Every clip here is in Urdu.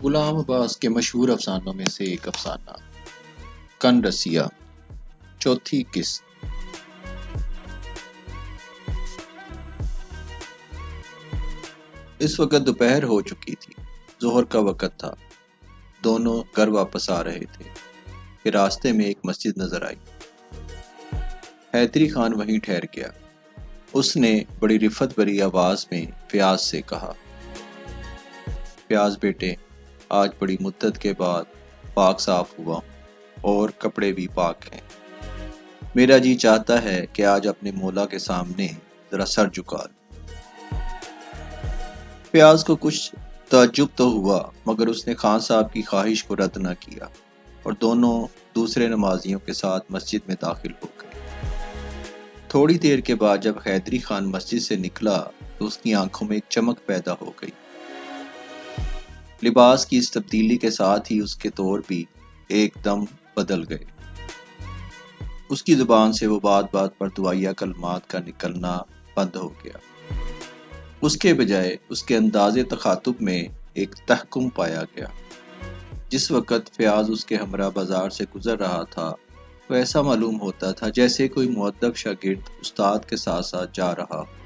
غلام عباس کے مشہور افسانوں میں سے ایک افسانہ کن رسیا، چوتھی قسط۔ اس وقت دوپہر ہو چکی تھی، ظہر کا وقت تھا۔ دونوں گھر واپس آ رہے تھے کہ راستے میں ایک مسجد نظر آئی۔ حیدری خان وہیں ٹھہر گیا۔ اس نے بڑی رفت بھری آواز میں فیاض سے کہا، فیاض بیٹے، آج بڑی مدت کے بعد پاک صاف ہوا ہوں اور کپڑے بھی پاک ہیں۔ میرا جی چاہتا ہے کہ آج اپنے مولا کے سامنے ذرا سر جھکا لوں۔ فیاض کو کچھ تعجب تو ہوا، مگر اس نے خان صاحب کی خواہش کو رد نہ کیا اور دونوں دوسرے نمازیوں کے ساتھ مسجد میں داخل ہو گئے۔ تھوڑی دیر کے بعد جب حیدری خان مسجد سے نکلا تو اس کی آنکھوں میں ایک چمک پیدا ہو گئی۔ لباس کی اس تبدیلی کے ساتھ ہی اس کے طور بھی ایک دم بدل گئے۔ اس کی زبان سے وہ بات بات پر دعائیہ کلمات کا نکلنا بند ہو گیا۔ اس کے بجائے اس کے انداز تخاطب میں ایک تحکم پایا گیا۔ جس وقت فیاض اس کے ہمراہ بازار سے گزر رہا تھا تو ایسا معلوم ہوتا تھا جیسے کوئی مؤدب شاگرد استاد کے ساتھ ساتھ جا رہا ہو۔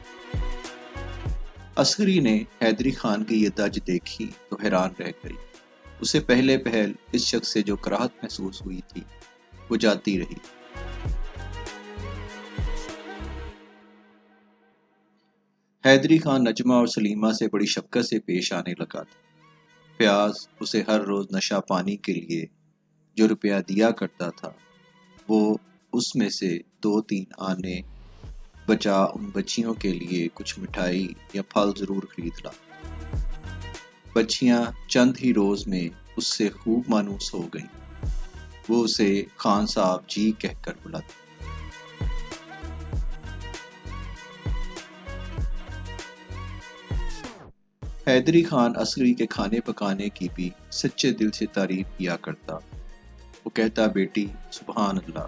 عسکری نے حیدری خان کی یہ دج دیکھی تو حیران رہ گئی۔ اسے پہلے پہل اس شخص سے جو کراہت محسوس ہوئی تھی وہ جاتی رہی۔ حیدری خان نجمہ اور سلیمہ سے بڑی شفقت سے پیش آنے لگا تھا۔ فیاض اسے ہر روز نشہ پانی کے لیے جو روپیہ دیا کرتا تھا وہ اس میں سے 2-3 آنے بچا ان بچیوں کے لیے کچھ مٹھائی یا پھل ضرور خرید لا۔ بچیاں چند ہی روز میں اس سے خوب مانوس ہو گئیں۔ وہ اسے خان صاحب جی کہہ کر بلاتی۔ حیدری خان عسکری کے کھانے پکانے کی بھی سچے دل سے تعریف کیا کرتا۔ وہ کہتا، بیٹی سبحان اللہ،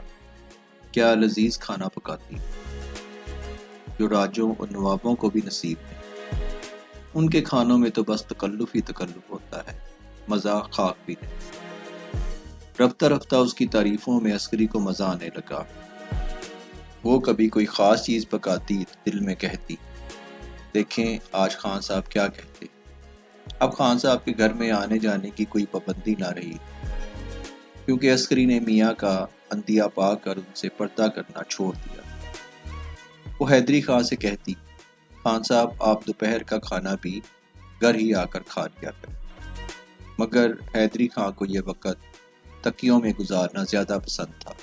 کیا لذیذ کھانا پکاتی، جو راجوں اور نوابوں کو بھی نصیب ہے۔ ان کے کھانوں میں تو بس تکلف ہی تکلف ہوتا ہے، مزہ خاک بھی ہے۔ رفتہ رفتہ اس کی تعریفوں میں عسکری کو مزہ آنے لگا۔ وہ کبھی کوئی خاص چیز پکاتی تو دل میں کہتی، دیکھیں آج خان صاحب کیا کہتے۔ اب خان صاحب کے گھر میں آنے جانے کی کوئی پابندی نہ رہی، کیونکہ عسکری نے میاں کا اندیہ پا کر ان سے پردہ کرنا چھوڑ دیا۔ وہ حیدری خان سے کہتی، خان صاحب آپ دوپہر کا کھانا بھی گھر ہی آ کر کھا لیا کریں۔ مگر حیدری خان کو یہ وقت تکیوں میں گزارنا زیادہ پسند تھا۔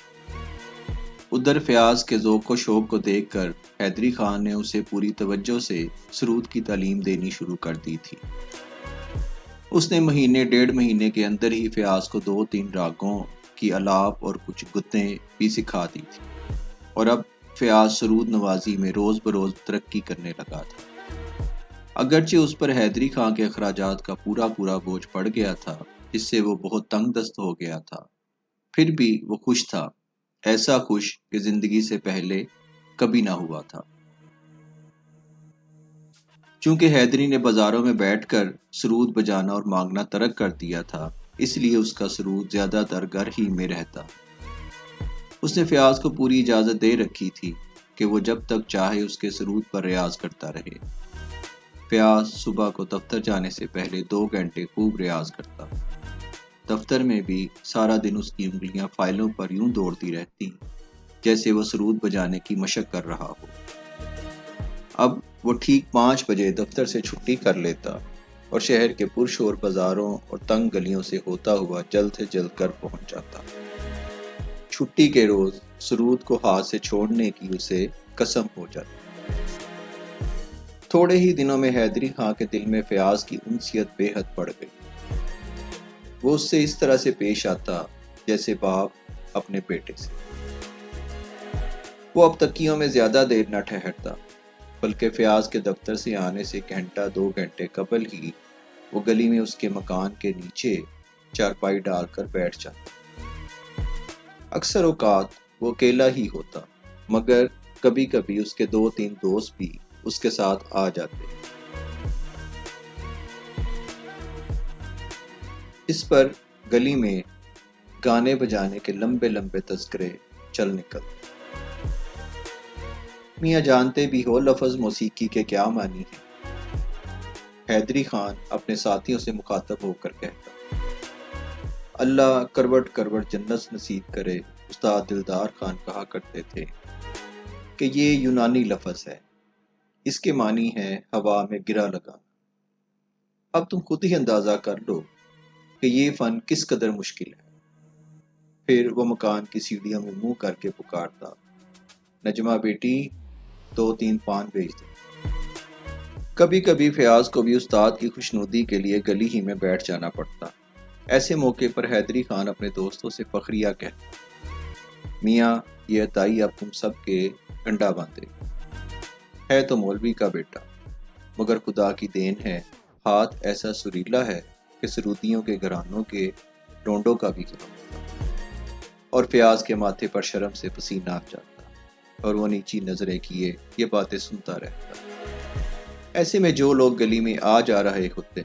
ادھر فیاض کے ذوق و شوق کو دیکھ کر حیدری خان نے اسے پوری توجہ سے سرود کی تعلیم دینی شروع کر دی تھی۔ اس نے مہینے 1.5 مہینے کے اندر ہی فیاض کو 2-3 راگوں کی الاپ اور کچھ گتیں بھی سکھا دی تھی، اور اب فیاض سرود نوازی میں روز بروز ترقی کرنے لگا تھا۔ اگرچہ اس پر حیدری خان کے اخراجات کا پورا بوجھ پڑ گیا تھا، جس سے وہ بہت تنگ دست ہو گیا تھا، پھر بھی وہ خوش تھا، ایسا خوش کہ زندگی سے پہلے کبھی نہ ہوا تھا۔ چونکہ حیدری نے بازاروں میں بیٹھ کر سرود بجانا اور مانگنا ترک کر دیا تھا، اس لیے اس کا سرود زیادہ تر گھر ہی میں رہتا۔ اس نے فیاض کو پوری اجازت دے رکھی تھی کہ وہ جب تک چاہے اس کے سرود پر ریاض کرتا رہے۔ فیاض صبح کو دفتر جانے سے پہلے 2 گھنٹے خوب ریاض کرتا۔ دفتر میں بھی سارا دن اس کی انگلیاں فائلوں پر یوں دوڑتی رہتی جیسے وہ سرود بجانے کی مشق کر رہا ہو۔ اب وہ ٹھیک 5 بجے دفتر سے چھٹی کر لیتا اور شہر کے پرشور بازاروں اور تنگ گلیوں سے ہوتا ہوا جلد سے جلد گھر پہنچ جاتا۔ چھٹی کے روز سرود کو ہاتھ سے چھوڑنے کی اسے قسم ہو جاتی۔ تھوڑے ہی دنوں میں حیدری خان کے دل میں فیاض کی انسیت بے حد بڑھ گئی۔ وہ اس سے اس طرح سے پیش آتا جیسے باپ اپنے بیٹے سے۔ وہ اب تکیوں میں زیادہ دیر نہ ٹھہرتا، بلکہ فیاض کے دفتر سے آنے سے 1-2 گھنٹے قبل ہی وہ گلی میں اس کے مکان کے نیچے چارپائی ڈال کر بیٹھ جاتا۔ اکثر اوقات وہ اکیلا ہی ہوتا، مگر کبھی کبھی اس کے 2-3 دوست بھی اس کے ساتھ آ جاتے۔ اس پر گلی میں گانے بجانے کے لمبے لمبے تذکرے چل نکلتے۔ میاں جانتے بھی ہو لفظ موسیقی کے کیا معنی ہیں؟ حیدری خان اپنے ساتھیوں سے مخاطب ہو کر کہتا، اللہ کروٹ کروٹ جنت نصیب کرے۔ استاد دلدار خان کہا کرتے تھے کہ یہ یونانی لفظ ہے، اس کے معنی ہے ہوا میں گرا لگانا۔ اب تم خود ہی اندازہ کر لو کہ یہ فن کس قدر مشکل ہے۔ پھر وہ مکان کی سیڑھیوں میں منہ کر کے پکارتا، نجمہ بیٹی 2-3 پان بھیج دے۔ کبھی کبھی فیاض کو بھی استاد کی خوشنودی کے لیے گلی ہی میں بیٹھ جانا پڑتا۔ ایسے موقع پر حیدری خان اپنے دوستوں سے فخریہ کہتا، میاں یہ عطائی اب تم سب کے گنڈا باندھے، ہے تو مولوی کا بیٹا مگر خدا کی دین ہے، ہاتھ ایسا سریلا ہے کہ سرودیوں کے گھرانوں کے ڈونڈوں کا بھی گرا۔ اور فیاض کے ماتھے پر شرم سے پسینہ آ جاتا اور وہ نیچی نظریں کیے یہ باتیں سنتا رہتا۔ ایسے میں جو لوگ گلی میں آ جا رہے ہوتے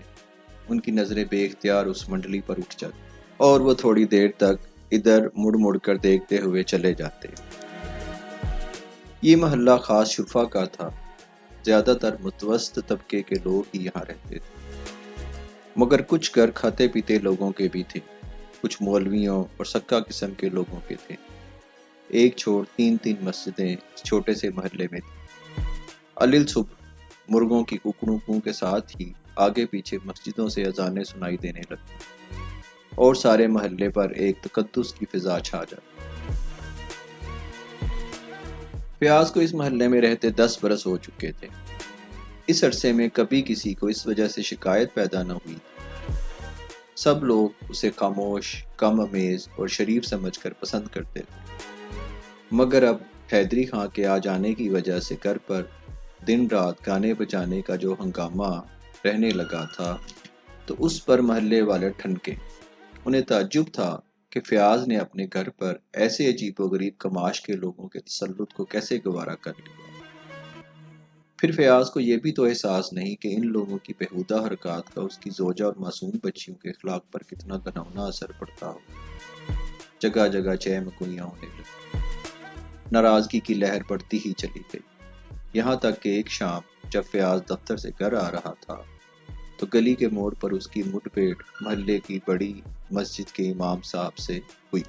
ان کی نظریں بے اختیار اس منڈلی پر اٹھ جاتی اور وہ تھوڑی دیر تک ادھر مڑ مڑ کر دیکھتے ہوئے چلے جاتے۔ یہ محلہ خاص شرفا کا تھا، زیادہ تر متوسط طبقے کے لوگ ہی یہاں رہتے تھے، مگر کچھ گھر کھاتے پیتے لوگوں کے بھی تھے، کچھ مولویوں اور سکا قسم کے لوگوں کے تھے۔ ایک چھوڑ 3 مسجدیں اس چھوٹے سے محلے میں تھیں۔ علیل صبح مرغوں کی ککڑوں کوں کے ساتھ ہی آگے پیچھے مسجدوں سے اذانیں سنائی دینے لگتی اور سارے محلے پر ایک تقدس کی فضا چھا جاتی۔ فیاض کو اس محلے میں رہتے 10 برس ہو چکے تھے۔ اس عرصے میں کبھی کسی کو اس وجہ سے شکایت پیدا نہ ہوئی۔ سب لوگ اسے خاموش، کم امیز اور شریف سمجھ کر پسند کرتے تھے، مگر اب حیدری خان کے آ جانے کی وجہ سے گھر پر دن رات گانے بجانے کا جو ہنگامہ رہنے لگا تھا تو اس پر محلے والے ٹھنکے۔ انہیں تعجب تھا کہ فیاض نے اپنے گھر پر ایسے عجیب و غریب کماش کے لوگوں کے تسلط کو کیسے گوارا کر لیا۔ پھر فیاض کو یہ بھی تو احساس نہیں کہ ان لوگوں کی بےہودہ حرکات کا اس کی زوجہ اور معصوم بچیوں کے اخلاق پر کتنا گھناؤنا اثر پڑتا ہو۔ جگہ جگہ چہ مکویاں ہونے لگی، ناراضگی کی لہر بڑھتی ہی چلی گئی، یہاں تک کہ ایک شام جب فیاض دفتر سے گھر آ رہا تھا تو گلی کے موڑ پر اس کی مٹ بھیڑ محلے کی بڑی مسجد کے امام صاحب سے ہوئی۔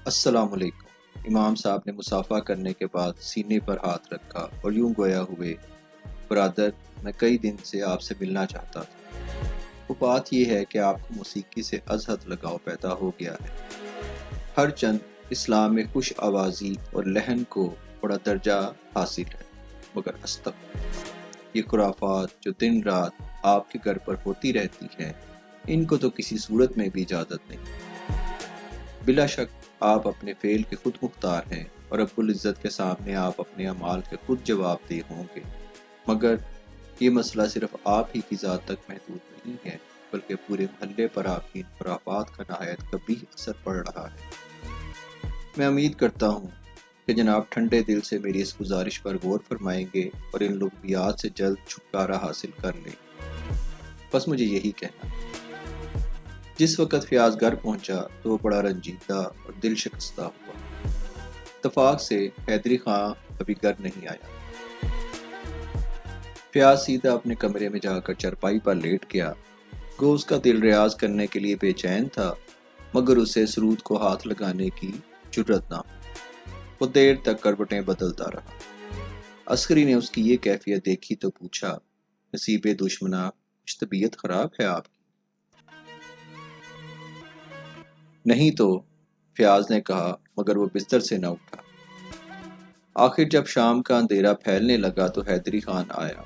السلام علیکم۔ امام صاحب نے مصافحہ کرنے کے بعد سینے پر ہاتھ رکھا اور یوں گویا ہوئے، برادر میں کئی دن سے آپ سے ملنا چاہتا تھا۔ وہ بات یہ ہے کہ آپ کو موسیقی سے ازحد لگاؤ پیدا ہو گیا ہے۔ ہر چند اسلام میں خوش آوازی اور لحن کو بڑا درجہ حاصل ہے، مگر استغفر، یہ خرافات جو دن رات آپ کے گھر پر ہوتی رہتی ہیں ان کو تو کسی صورت میں بھی اجازت نہیں۔ بلا شک آپ اپنے فعل کے خود مختار ہیں اور رب العزت کے سامنے آپ اپنے اعمال کے خود جواب دہ ہوں گے، مگر یہ مسئلہ صرف آپ ہی کی ذات تک محدود نہیں ہے بلکہ پورے محلے پر آپ کی ان خرافات کا نہایت قبیح اثر پڑ رہا ہے۔ میں امید کرتا ہوں کہ جناب ٹھنڈے دل سے میری اس گزارش پر غور فرمائیں گے اور ان لغویات سے جلد چھٹکارا حاصل کر لیں۔ بس مجھے یہی کہنا ہے۔ جس وقت فیاض گھر پہنچا تو وہ بڑا رنجیدہ اور دل شکستہ ہوا۔ اتفاق سے حیدری خان ابھی گھر نہیں آیا۔ فیاض سیدھا اپنے کمرے میں جا کر چرپائی پر لیٹ گیا۔ گو اس کا دل ریاض کرنے کے لیے بے چین تھا، مگر اسے سرود کو ہاتھ لگانے کی جرأت نہ ہوئی۔ وہ دیر تک کروٹیں بدلتا رہا۔ عسکری نے اس کی یہ کیفیت دیکھی تو پوچھا، نصیب دشمنا، کچھ طبیعت خراب ہے آپ کی؟ نہیں تو، فیاض نے کہا، مگر وہ بستر سے نہ اٹھا۔ آخر جب شام کا اندھیرا پھیلنے لگا تو حیدری خان آیا۔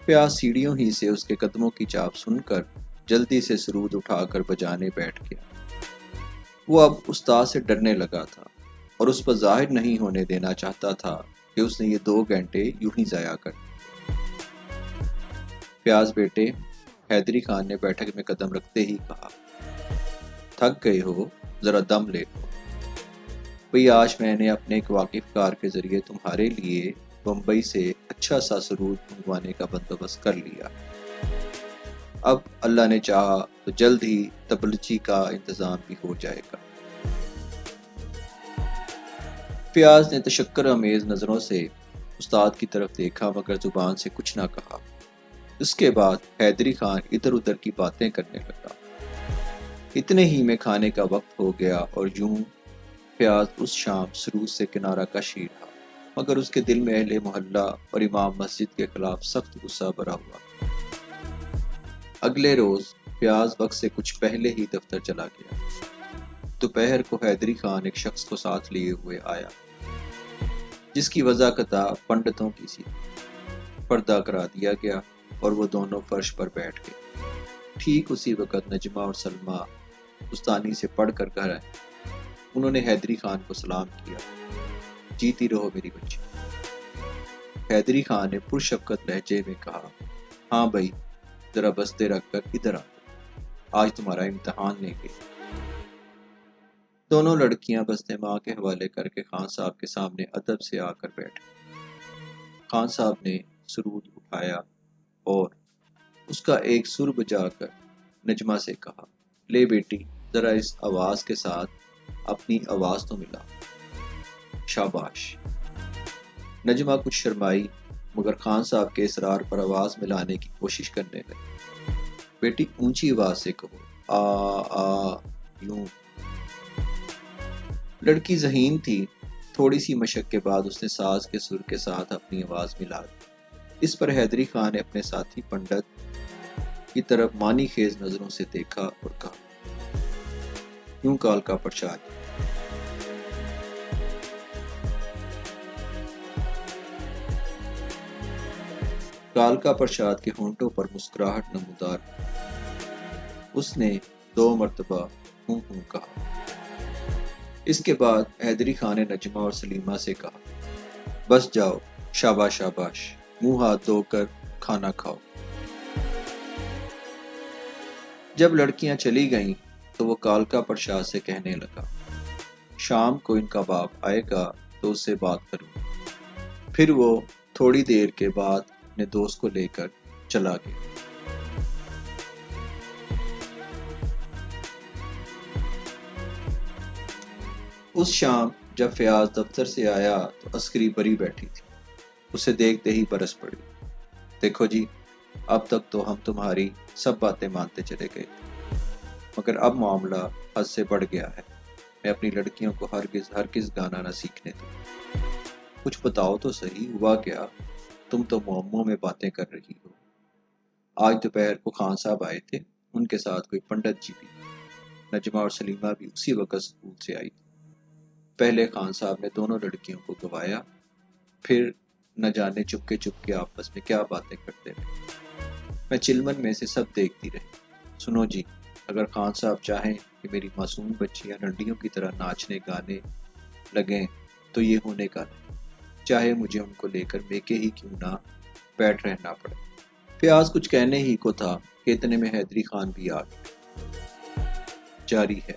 فیاض سیڑھیوں ہی سے اس کے قدموں کی چاپ سن کر جلدی سے سرود اٹھا کر بجانے بیٹھ گیا۔ وہ اب استاد سے ڈرنے لگا تھا اور اس پر ظاہر نہیں ہونے دینا چاہتا تھا کہ اس نے یہ 2 گھنٹے یوں ہی ضائع کر دیے۔ فیاض بیٹے، حیدری خان نے بیٹھک میں قدم رکھتے ہی کہا، تھک گئے ہو، ذرا دم لے لو۔ بھئی آج میں نے اپنے ایک واقف کار کے ذریعے تمہارے لیے بمبئی سے اچھا سا سرود منگوانے کا بندوبست کر لیا۔ اب اللہ نے چاہا تو جلد ہی تبلچی کا انتظام بھی ہو جائے گا۔ فیاض نے تشکر آمیز نظروں سے استاد کی طرف دیکھا مگر زبان سے کچھ نہ کہا۔ اس کے بعد حیدری خان ادھر ادھر کی باتیں کرنے لگا۔ اتنے ہی میں کھانے کا وقت ہو گیا اور یوں فیاض اس شام سرود سے کنارہ کش ہی رہا، مگر اس کے دل میں اہل محلہ اور امام مسجد کے خلاف سخت غصہ بھرا ہوا۔ اگلے روز فیاض وقت سے کچھ پہلے ہی دفتر چلا گیا۔ دوپہر کو حیدری خان ایک شخص کو ساتھ لیے ہوئے آیا جس کی وضاحت پنڈتوں کی سی۔ پردہ کرا دیا گیا اور وہ دونوں فرش پر بیٹھ گئے۔ ٹھیک اسی وقت نجمہ اور سلمہ استانی سے پڑھ کر گھر آئے۔ انہوں نے حیدری خان کو سلام کیا۔ جیتی رہو میری بچی۔ حیدری خان نے پرشفقت لہجے میں کہا، ہاں بھائی، ذرا بستے رکھ کر ادھر آ، آج تمہارا امتحان لیں گے۔ دونوں لڑکیاں بستے ماں کے حوالے کر کے خان صاحب کے سامنے ادب سے آ کر بیٹھی۔ خان صاحب نے سرود اٹھایا اور اس کا ایک سر بجا کر نجمہ سے کہا، لے بیٹی، ذرا اس آواز کے ساتھ اپنی آواز تو ملا۔ شاباش۔ نجمہ کچھ شرمائی مگر خان صاحب کے اصرار پر آواز ملانے کی کوشش کرنے لگی۔ بیٹی اونچی آواز سے کہو، آ یوں۔ لڑکی ذہین تھی، تھوڑی سی مشق کے بعد اس نے ساز کے سر کے ساتھ اپنی آواز ملا دی۔ اس پر حیدری خان نے اپنے ساتھی پنڈت کی طرف معنی خیز نظروں سے دیکھا اور کہا، یوں کالکا پرشاد۔ کالکا پرشاد کے ہونٹوں پر مسکراہٹ نمودار اس نے 2 مرتبہ ہوں ہوں کہا۔ اس کے بعد حیدری خان نے نجمہ اور سلیمہ سے کہا، بس جاؤ، شاباش شاباش، منہ ہاتھ دھو کر کھانا کھاؤ۔ جب لڑکیاں چلی گئیں تو وہ کالکا پرشاد سے کہنے لگا، شام کو ان کا باپ آئے گا تو اس سے بات کروں۔ پھر وہ تھوڑی دیر کے بعد اپنے دوست کو لے کر چلا گیا۔ اس شام جب فیاض دفتر سے آیا تو عسکری بری بیٹھی تھی۔ اسے دیکھتے ہی برس پڑی، دیکھو جی، اب تک تو ہم تمہاری سب باتیں مانتے چلے گئے تھے، مگر اب معاملہ حد سے بڑھ گیا ہے۔ میں اپنی لڑکیوں کو ہرگز گانا نہ سیکھنے دوں۔ کچھ بتاؤ تو صحیح، ہوا کیا؟ تم تو معموں میں باتیں کر رہی ہو۔ آج دوپہر کو خان صاحب آئے تھے، ان کے ساتھ کوئی پنڈت جی بھی۔ نجمہ اور سلیمہ بھی اسی وقت اسکول سے آئی تھی۔ پہلے خان صاحب نے دونوں لڑکیوں کو گوایا، پھر نہ جانے چپ کے آپس میں کیا باتیں کرتے رہے۔ میں چلمن میں سے سب دیکھتی رہی۔ سنو جی، اگر خان صاحب چاہیں کہ میری معصوم بچیاں لنڈیوں کی طرح ناچنے گانے لگیں تو یہ ہونے کا نہیں، چاہے مجھے ان کو لے کر میکے ہی کیوں نہ بیٹھ رہنا پڑے۔ فیاض کچھ کہنے ہی کو تھا کہ اتنے میں حیدری خان بھی آ گیا۔ جاری ہے۔